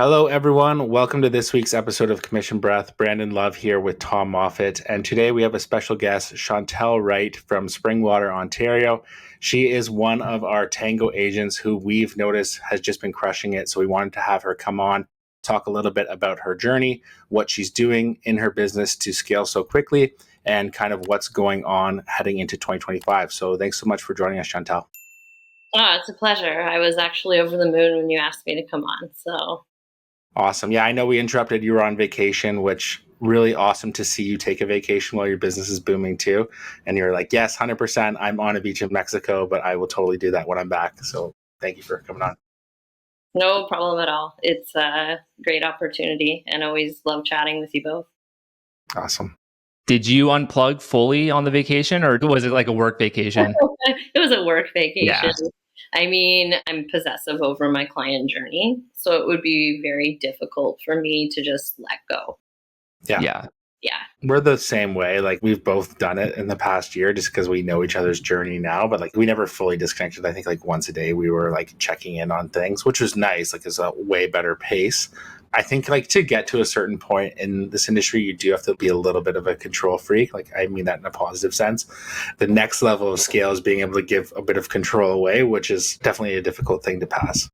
Hello, everyone. Welcome to this week's episode of Commission Breath. Brandon Love here with Tom Moffat. And today we have a special guest, Chantelle Wright from Springwater, Ontario. She is one of our TANGO agents who we've noticed has just been crushing it. So we wanted to have her come on, talk a little bit about her journey, what she's doing in her business to scale so quickly, and kind of what's going on heading into 2025. So thanks so much for joining us, Chantelle. Oh, it's a pleasure. I was actually over the moon when you asked me to come on. So awesome. Yeah, I know we interrupted. You were on vacation, which really awesome to see you take a vacation while your business is booming too. And you're like, yes, 100%. I'm on a beach in Mexico, but I will totally do that when I'm back. So thank you for coming on. no problem at all. It's a great opportunity and always love chatting with you both. Awesome. Did you unplug fully on the vacation or was it like a work vacation? It was a work vacation. Yeah. I mean, I'm possessive over my client journey, so it would be very difficult for me to just let go. Yeah. We're the same way. Like we've both done it in the past year just because we know each other's journey now, but like we never fully disconnected. I think like once a day we were like checking in on things, which was nice. Like it's a way better pace. I think like to get to a certain point in this industry, you do have to be a little bit of a control freak. Like I mean that in a positive sense. The next level of scale is being able to give a bit of control away, which is definitely a difficult thing to pass.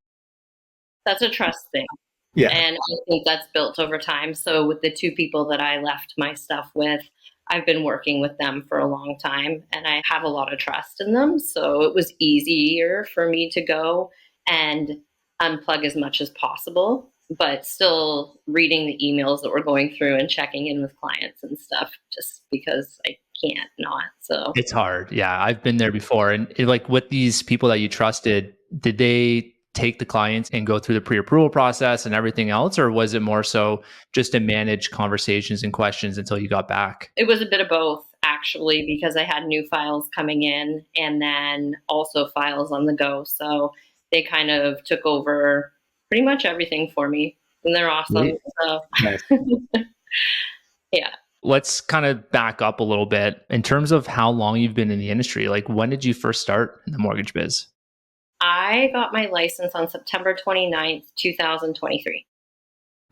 That's a trust thing. Yeah. And I think that's built over time. So with the two people that I left my stuff with, I've been working with them for a long time and I have a lot of trust in them. So it was easier for me to go and unplug as much as possible, but still reading the emails that we're going through and checking in with clients and stuff just because I can't not. So It's hard. Yeah. I've been there before. And like with these people that you trusted, did they take the clients and go through the pre-approval process and everything else? Or was it more so just to manage conversations and questions until you got back? it was a bit of both, actually, because I had new files coming in and then also files on the go. So they kind of took over pretty much everything for me. And they're awesome. Sweet. So, Nice. yeah. Let's kind of back up a little bit in terms of how long you've been in the industry. Like when did you first start in the mortgage biz? I got my license on September 29th, 2023.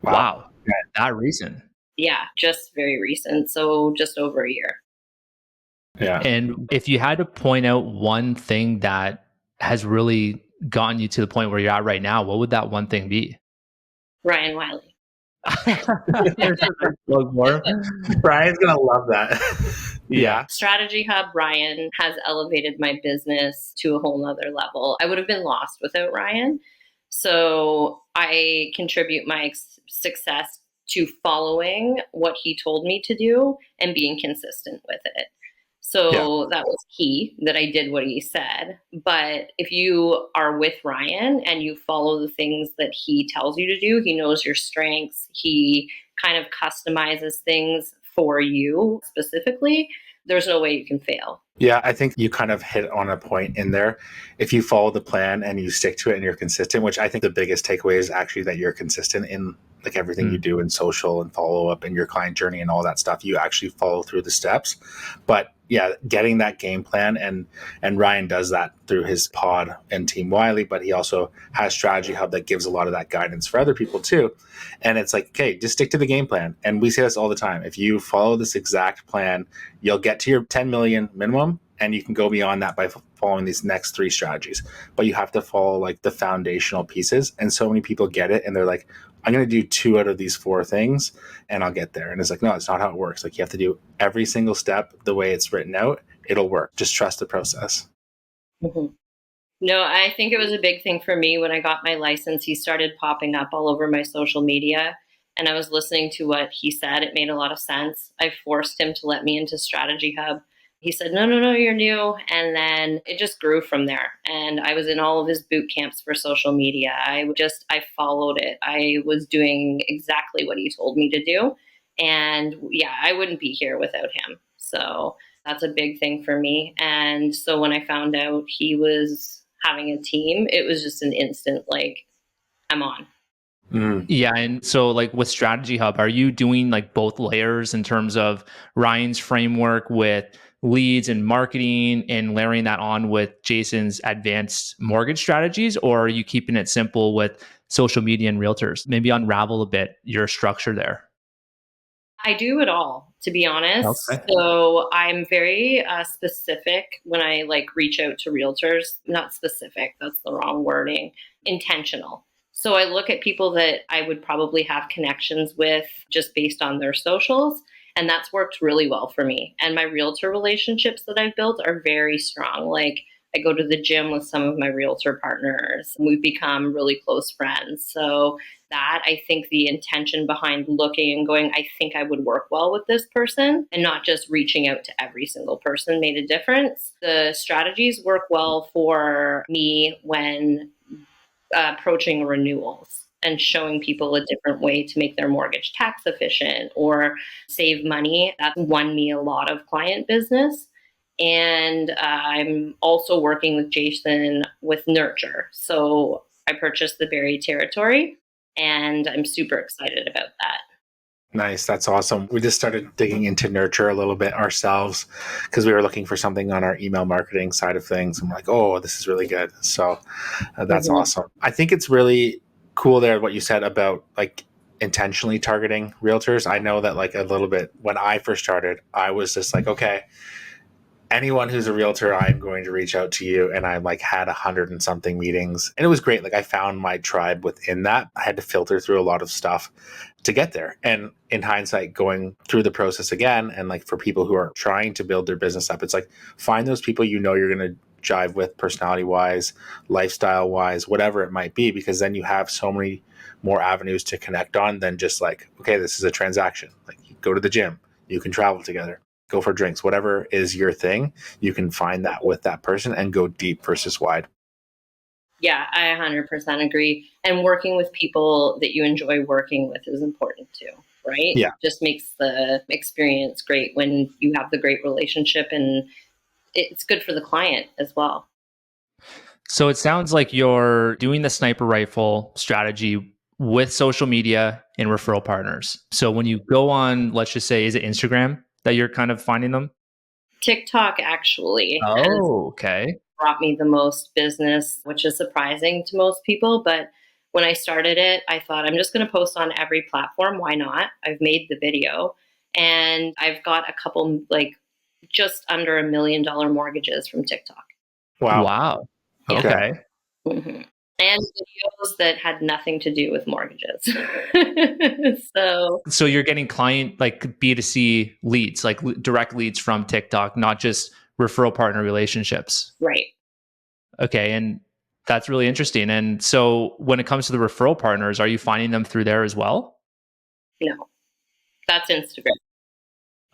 Wow. That recent. Yeah, just very recent. So just over a year. Yeah. And if you had to point out one thing that has really gotten you to the point where you're at right now, what would that one thing be? Ryan Wiley. Brian's going to love that. Yeah. Strategy Hub, Ryan, has elevated my business to a whole nother level. I would have been lost without Ryan. So I contribute my success to following what he told me to do and being consistent with it. So that was key that I did what he said. But if you are with Ryan and you follow the things that he tells you to do, he knows your strengths, he kind of customizes things for you specifically, there's no way you can fail. Yeah, I think you kind of hit on a point in there. If you follow the plan and you stick to it and you're consistent, which I think the biggest takeaway is actually that you're consistent in like everything you do in social and follow up and your client journey and all that stuff. You actually follow through the steps. But yeah, getting that game plan and Ryan does that through his pod and Team Wiley, but he also has Strategy Hub that gives a lot of that guidance for other people too. And it's like, okay, just stick to the game plan. And we say this all the time. If you follow this exact plan, you'll get to your 10 million minimum and you can go beyond that by following these next 3 strategies. But you have to follow like the foundational pieces. And so many people get it and they're like, I'm going to do 2 out of these 4 things and I'll get there. And it's like, no, it's not how it works. Like you have to do every single step the way it's written out. It'll work. Just trust the process. Mm-hmm. No, I think it was a big thing for me when I got my license. He started popping up all over my social media and I was listening to what he said. It made a lot of sense. I forced him to let me into Strategy Hub. He said, no, you're new. And then it just grew from there. And I was in all of his boot camps for social media. I followed it. I was doing exactly what he told me to do. And yeah, I wouldn't be here without him. So that's a big thing for me. And so when I found out he was having a team, it was just an instant, like, I'm on. Yeah. And so like with Strategy Hub, are you doing like both layers in terms of Ryan's framework with leads and marketing and layering that on with Jason's advanced mortgage strategies? Or are you keeping it simple with social media and realtors? Maybe unravel a bit your structure there. I do it all, to be honest. Okay. So I'm very specific when I reach out to realtors. Not specific, that's the wrong wording. Intentional. So I look at people that I would probably have connections with just based on their socials. And that's worked really well for me. And my realtor relationships that I've built are very strong. Like I go to the gym with some of my realtor partners. We've become really close friends. So that I think the intention behind looking and going, I think I would work well with this person, and not just reaching out to every single person made a difference. The strategies work well for me when approaching renewals and showing people a different way to make their mortgage tax efficient or save money. That won me a lot of client business. And I'm also working with Jason with Nurture. So I purchased the Barrie territory, and I'm super excited about that. Nice. That's awesome. We just started digging into Nurture a little bit ourselves because we were looking for something on our email marketing side of things. I'm like, oh, this is really good. So that's awesome. I think it's really cool there what you said about intentionally targeting realtors. I know that a little bit when I first started, I was just like, okay, anyone who's a realtor, I'm going to reach out to you. And I had 100 and something meetings, and it was great. I found my tribe within that. I had to filter through a lot of stuff to get there. And in hindsight, going through the process again, and for people who are trying to build their business up, it's find those people you're going to jive with personality wise, lifestyle wise, whatever it might be, because then you have so many more avenues to connect on than just okay, this is a transaction. You go to the gym, you can travel together, go for drinks, whatever is your thing, you can find that with that person and go deep versus wide. Yeah, I 100% agree. And working with people that you enjoy working with is important too, right? Yeah. Just makes the experience great when you have the great relationship, and it's good for the client as well. So it sounds like you're doing the sniper rifle strategy with social media and referral partners. So when you go on, let's just say, is it Instagram that you're kind of finding them? TikTok actually has Oh, okay. brought me the most business, which is surprising to most people. But when I started it, I thought I'm just going to post on every platform. Why not? I've made the video, and I've got a couple just under $1 million mortgages from TikTok. Wow. Yeah. Okay. Mm-hmm. And videos that had nothing to do with mortgages. So you're getting client B2C leads, direct leads from TikTok, not just referral partner relationships. Right. Okay. And that's really interesting. And so when it comes to the referral partners, are you finding them through there as well? No, that's Instagram.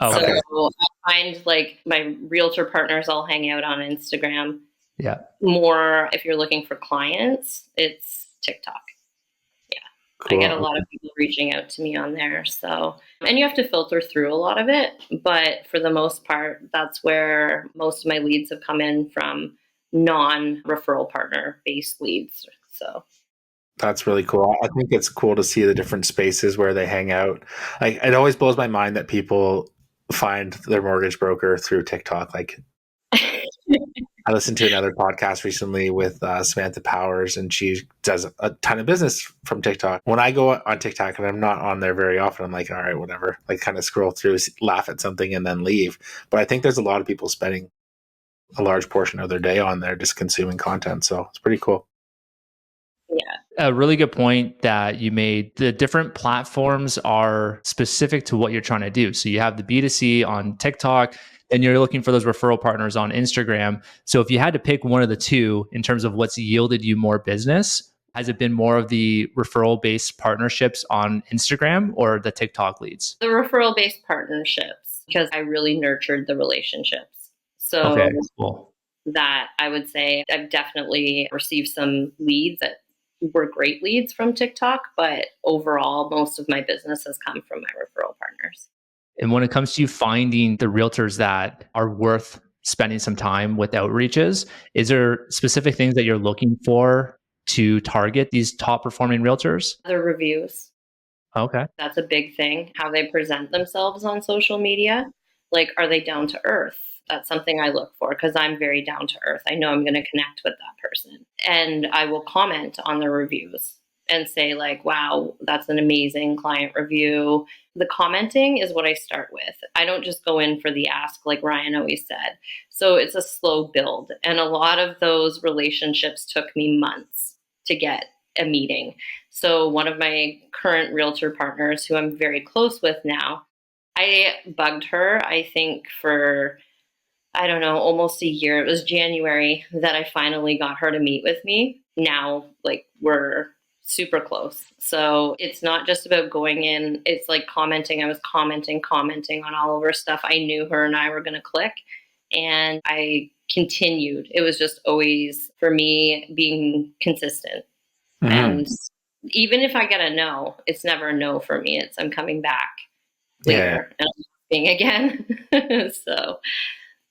Oh, okay. So I find my realtor partners all hang out on Instagram. Yeah. More if you're looking for clients, it's TikTok. Yeah. Cool. I get a lot of people reaching out to me on there. So, and you have to filter through a lot of it. But for the most part, that's where most of my leads have come in from, non-referral partner based leads. So that's really cool. I think it's cool to see the different spaces where they hang out. It always blows my mind that people find their mortgage broker through TikTok. I listened to another podcast recently with Samantha Powers, and she does a ton of business from TikTok. When I go on TikTok, and I'm not on there very often, I'm like, all right, whatever. Kind of scroll through, laugh at something, and then leave. But I think there's a lot of people spending a large portion of their day on there just consuming content. So it's pretty cool. Yeah. A really good point that you made. The different platforms are specific to what you're trying to do. So you have the B2C on TikTok, and you're looking for those referral partners on Instagram. So if you had to pick one of the two in terms of what's yielded you more business, has it been more of the referral-based partnerships on Instagram or the TikTok leads? The referral-based partnerships, because I really nurtured the relationships. So okay, cool. That I would say I've definitely received some leads that were great leads from TikTok, but overall, most of my business has come from my referral partners. And when it comes to you finding the realtors that are worth spending some time with outreaches, is there specific things that you're looking for to target these top performing realtors? The reviews. Okay. That's a big thing. How they present themselves on social media. Are they down to earth? That's something I look for because I'm very down to earth. I know I'm going to connect with that person, and I will comment on the reviews. and say like, wow, that's an amazing client review. The commenting is what I start with. I don't just go in for the ask like Ryan always said. So it's a slow build. And a lot of those relationships took me months to get a meeting. So one of my current realtor partners who I'm very close with now, I bugged her, I think for, I don't know, almost a year. It was January that I finally got her to meet with me. Now, like, we're super close. So it's not just about going in, it's like commenting. I was commenting on all of her stuff. I knew her and I were going to click. And I continued. It was just always, for me, being consistent. Mm-hmm. And even if I get a no, it's never a no for me. It's I'm coming back later and I'm being again. So.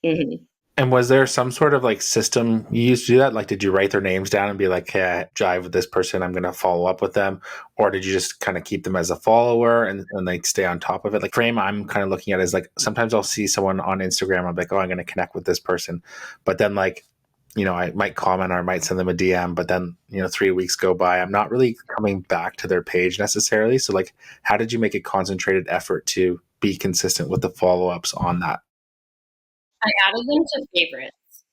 Mm-hmm. And was there some sort of like system you used to do that? Like, did you write their names down and be like, hey, I jive with this person, I'm going to follow up with them? Or did you just kind of keep them as a follower and like stay on top of it? Like, frame I'm kind of looking at is like, sometimes I'll see someone on Instagram, I'm like, oh, I'm going to connect with this person. But then like, I might comment or I might send them a DM, but then, 3 weeks go by, I'm not really coming back to their page necessarily. So like, how did you make a concentrated effort to be consistent with the follow-ups on that? I added them to favorites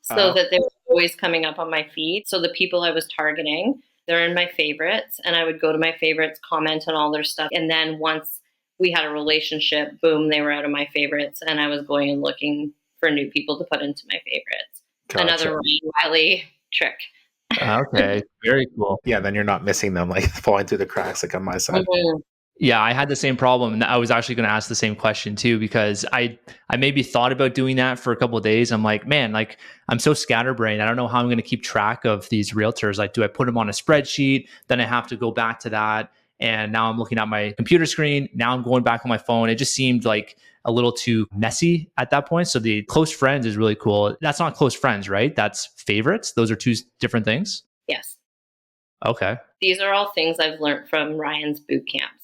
so that they were always coming up on my feed. So the people I was targeting, they're in my favorites, and I would go to my favorites, comment on all their stuff. And then once we had a relationship, boom, they were out of my favorites, and I was going and looking for new people to put into my favorites. Gotcha. Another Ryan Wiley trick. Okay, very cool. Yeah, then you're not missing them, like falling through the cracks like on my side. Mm-hmm. Yeah, I had the same problem. And I was actually going to ask the same question too, because I maybe thought about doing that for a couple of days. I'm like, man, like I'm so scatterbrained. I don't know how I'm going to keep track of these realtors. Like, do I put them on a spreadsheet? Then I have to go back to that. And now I'm looking at my computer screen. Now I'm going back on my phone. It just seemed like a little too messy at that point. So the close friends is really cool. That's not close friends, right? That's favorites. Those are two different things. Yes. Okay. These are all things I've learned from Ryan's boot camps.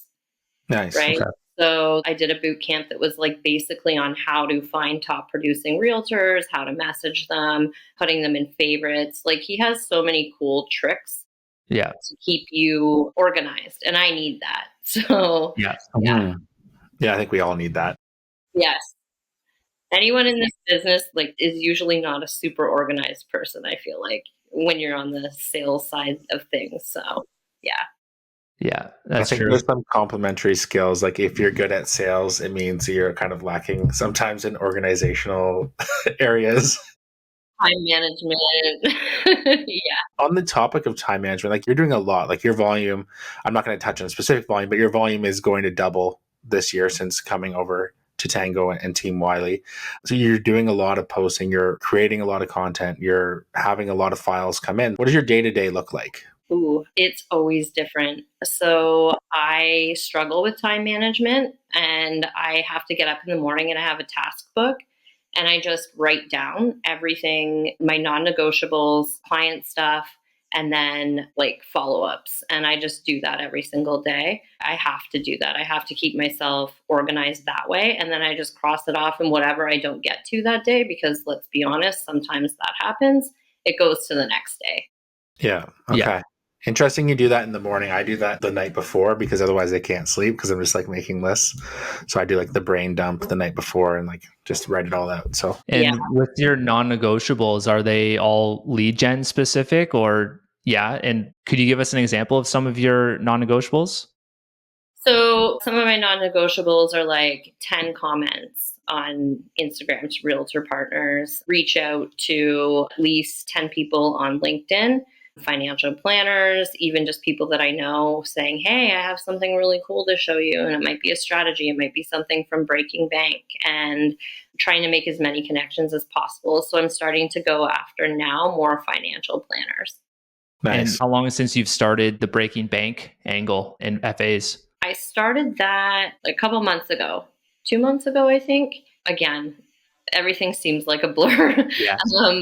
Nice. Right. Okay. So I did a boot camp that was like basically on how to find top producing realtors, how to message them, putting them in favorites. Like he has so many cool tricks to keep you organized. And I need that. So yeah. I think we all need that. Yes. Anyone in this business like is usually not a super organized person, I feel like, when you're on the sales side of things. So yeah. Yeah, that's I think true. there's some complementary skills. Like if you're good at sales, it means you're kind of lacking sometimes in organizational areas. Time management. Yeah. On the topic of time management, like you're doing a lot, like your volume, I'm not going to touch on a specific volume, but your volume is going to double this year since coming over to Tango and Team Wiley. So you're doing a lot of posting, you're creating a lot of content, you're having a lot of files come in. What does your day-to-day look like? Ooh, it's always different. So I struggle with time management and I have to get up in the morning and I have a task book and I just write down everything, my non-negotiables, client stuff, and then like follow-ups. And I just do that every single day. I have to do that. I have to keep myself organized that way. And then I just cross it off and whatever I don't get to that day, because let's be honest, sometimes that happens, it goes to the next day. Yeah. Okay. Yeah. Interesting you do that in the morning. I do that the night before because otherwise I can't sleep because I'm just like making lists. So I do like the brain dump the night before and like just write it all out. So with your non-negotiables, are they all lead gen specific or and could you give us an example of some of your non-negotiables? So some of my non-negotiables are like 10 comments on Instagram to realtor partners, reach out to at least 10 people on LinkedIn, financial planners, even just people that I know saying, hey, I have something really cool to show you. And it might be a strategy. It might be something from Breaking Bank, and trying to make as many connections as possible. So I'm starting to go after now more financial planners. Nice. And how long since you've started the Breaking Bank angle in FAs? I started that a couple months ago, 2 months ago, I think. Again, everything seems like a blur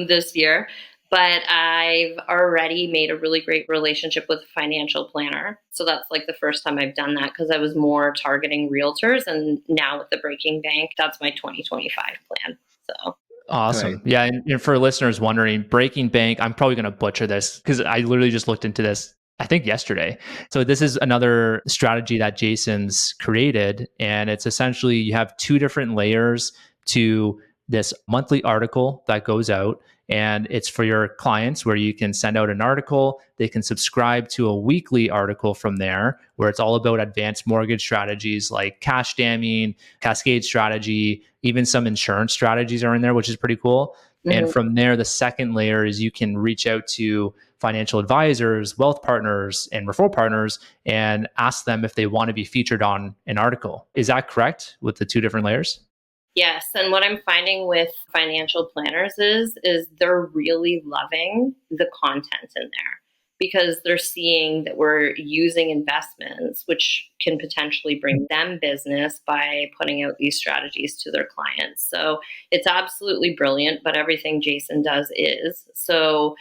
this year. But I've already made a really great relationship with a financial planner. So that's like the first time I've done that because I was more targeting realtors. And now with the Breaking Bank, that's my 2025 plan. So awesome. Right. Yeah. And for listeners wondering, Breaking Bank, I'm probably going to butcher this because I literally just looked into this I think yesterday. So this is another strategy that Jason's created. And it's essentially you have two different layers to this monthly article that goes out. And it's for your clients where you can send out an article. They can subscribe to a weekly article from there where it's all about advanced mortgage strategies like cash damming, cascade strategy, even some insurance strategies are in there, which is pretty cool. And from there, the second layer is you can reach out to financial advisors, wealth partners, and referral partners and ask them if they want to be featured on an article. Is that correct with the two different layers? Yes. And what I'm finding with financial planners is they're really loving the content in there because they're seeing that we're using investments, which can potentially bring them business by putting out these strategies to their clients. So it's absolutely brilliant, but everything Jason does is. So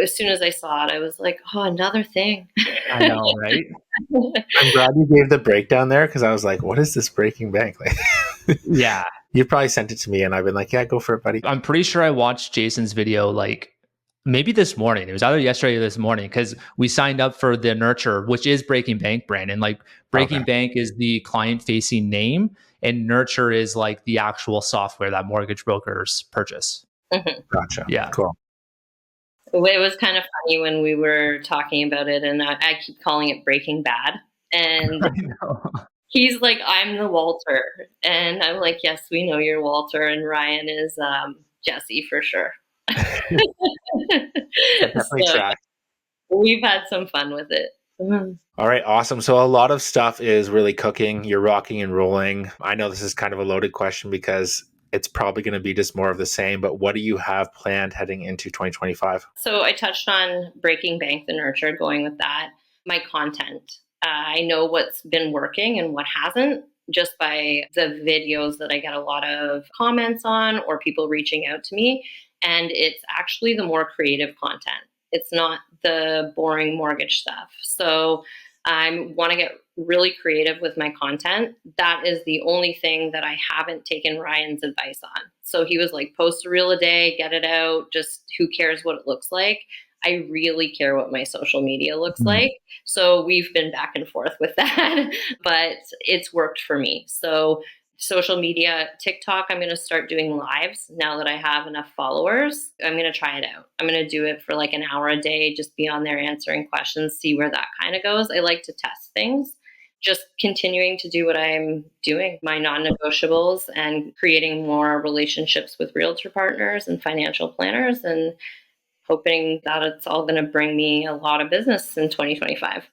as soon as I saw it, I was like, oh, another thing. I know, right? I'm glad you gave the breakdown there because I was like, what is this breaking bank? Like, yeah. You probably sent it to me and I've been like, yeah, go for it, buddy. I'm pretty sure I watched Jason's video like maybe this morning. It was either yesterday or this morning because we signed up for the Nurture, which is Breaking Bank brand. And like Breaking Bank is the client facing name and Nurture is like the actual software that mortgage brokers purchase. Gotcha. Yeah. Cool. It was kind of funny when we were talking about it, and I keep calling it Breaking Bad. And he's like, I'm the Walter. And I'm like, yes, we know you're Walter. And Ryan is Jesse for sure. Definitely tracked. We've had some fun with it. All right, awesome. So a lot of stuff is really cooking. You're rocking and rolling. I know this is kind of a loaded question because it's probably going to be just more of the same, but what do you have planned heading into 2025? So I touched on Breaking Bank, the Nurture, going with that. My content. I know what's been working and what hasn't just by the videos that I get a lot of comments on or people reaching out to me. And it's actually the more creative content. It's not the boring mortgage stuff. So I want to get really creative with my content. That is the only thing that I haven't taken Ryan's advice on. So he was like, post a reel a day, get it out. Just who cares what it looks like? I really care what my social media looks like. So we've been back and forth with that, but it's worked for me. So social media, TikTok, I'm going to start doing lives now that I have enough followers. I'm going to try it out. I'm going to do it for like an hour a day, just be on there answering questions, see where that kind of goes. I like to test things. Just continuing to do what I'm doing, my non-negotiables, and creating more relationships with realtor partners and financial planners, and hoping that it's all going to bring me a lot of business in 2025.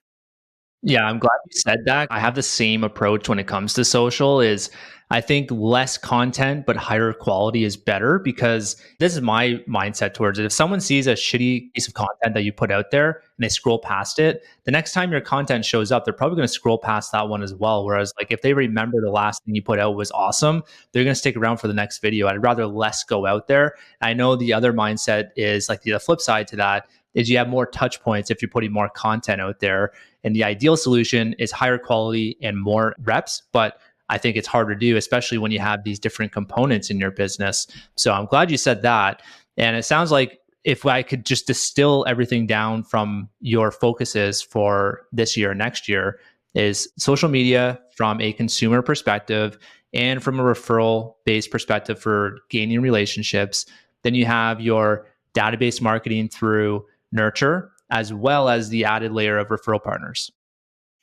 Yeah, I'm glad you said that. I have the same approach when it comes to social is I think less content but higher quality is better because this is my mindset towards it. If someone sees a shitty piece of content that you put out there and they scroll past it, the next time your content shows up, they're probably going to scroll past that one as well. Whereas like if they remember the last thing you put out was awesome, they're going to stick around for the next video. I'd rather less go out there. I know the other mindset is like the flip side to that is you have more touch points if you're putting more content out there. And the ideal solution is higher quality and more reps, but I think it's hard to do, especially when you have these different components in your business. So I'm glad you said that. And it sounds like if I could just distill everything down from your focuses for this year, next year, is social media from a consumer perspective and from a referral based perspective for gaining relationships. Then you have your database marketing through Nurture, as well as the added layer of referral partners.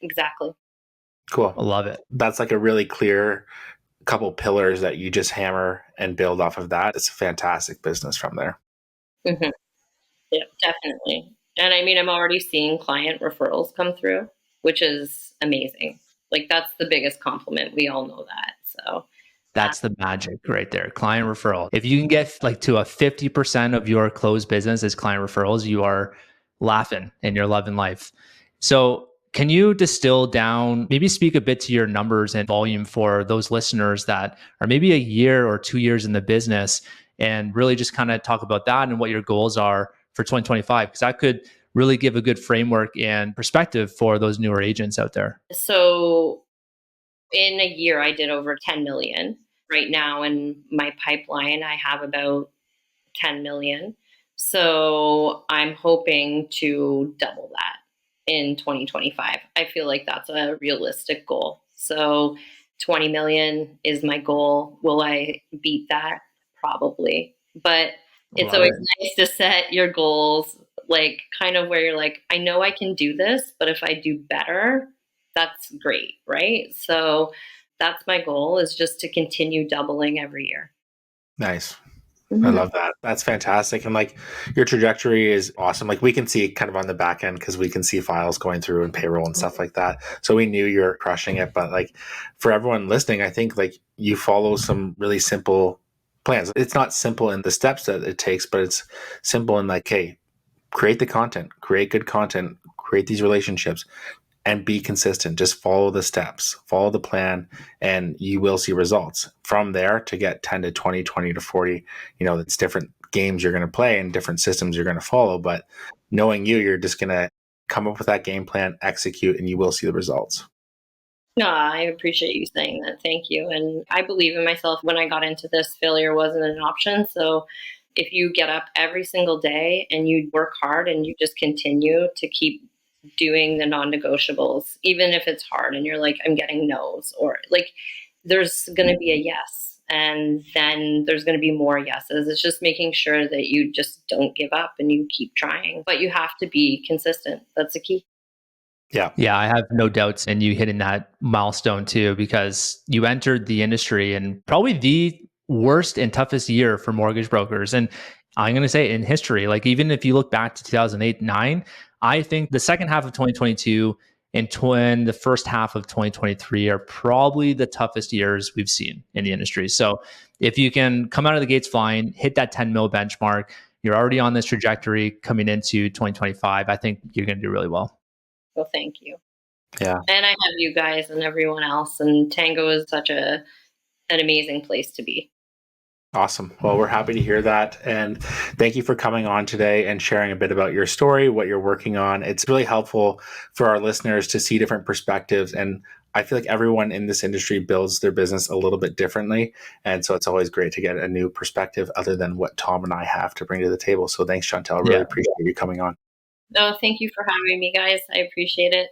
Exactly. Cool. I love it. That's like a really clear couple pillars that you just hammer and build off of that. It's a fantastic business from there. Mm-hmm. Yeah, definitely. And I mean, I'm already seeing client referrals come through, which is amazing. Like that's the biggest compliment. We all know that. So that's the magic right there. Client referral. If you can get like to a 50% of your closed business as client referrals, you are laughing and you're loving life. So can you distill down, maybe speak a bit to your numbers and volume for those listeners that are maybe a year or 2 years in the business and really just kind of talk about that and what your goals are for 2025? Because that could really give a good framework and perspective for those newer agents out there. So in a year, I did over 10 million. Right now in my pipeline, I have about 10 million. So I'm hoping to double that. in 2025. I feel like that's a realistic goal. So 20 million is my goal. Will I beat that? Probably. But it's Love always it. nice to set your goals, like kind of where you're like, I know I can do this, but if I do better, that's great, right? So that's my goal, is just to continue doubling every year. Nice. I Mhm. love that. That's fantastic. And like your trajectory is awesome. Like we can see kind of on the back end because we can see files going through and payroll and stuff like that. So we knew you're crushing it. But like for everyone listening, I think like you follow some really simple plans. It's not simple in the steps that it takes, but it's simple in like, hey, create the content, create good content, create these relationships, and be consistent. Just follow the steps, follow the plan, and you will see results. From there to get 10 to 20, 20 to 40, it's different games you're going to play and different systems you're going to follow. But knowing you're just going to come up with that game plan, execute, and you will see the results. No, I appreciate you saying that. Thank you. And I believe in myself. When I got into this, failure wasn't an option. So if you get up every single day and you work hard and you just continue to keep doing the non-negotiables, even if it's hard and you're like, I'm getting no's, or like there's going to be a yes, and then there's going to be more yeses. It's just making sure that you just don't give up and you keep trying, but you have to be consistent. That's the key. Yeah. Yeah, I have no doubts in you hitting that milestone too, because you entered the industry in probably the worst and toughest year for mortgage brokers. And I'm going to say in history, like even if you look back to 2008, 9, I think the second half of 2022 and the first half of 2023 are probably the toughest years we've seen in the industry. So if you can come out of the gates flying, hit that 10 mil benchmark, you're already on this trajectory coming into 2025. I think you're going to do really well. So thank you. Yeah. And I have you guys and everyone else. And Tango is such an amazing place to be. Awesome. Well, we're happy to hear that. And thank you for coming on today and sharing a bit about your story, what you're working on. It's really helpful for our listeners to see different perspectives. And I feel like everyone in this industry builds their business a little bit differently. And so it's always great to get a new perspective other than what Tom and I have to bring to the table. So thanks, Chantelle. I really appreciate you coming on. No, thank you for having me, guys. I appreciate it.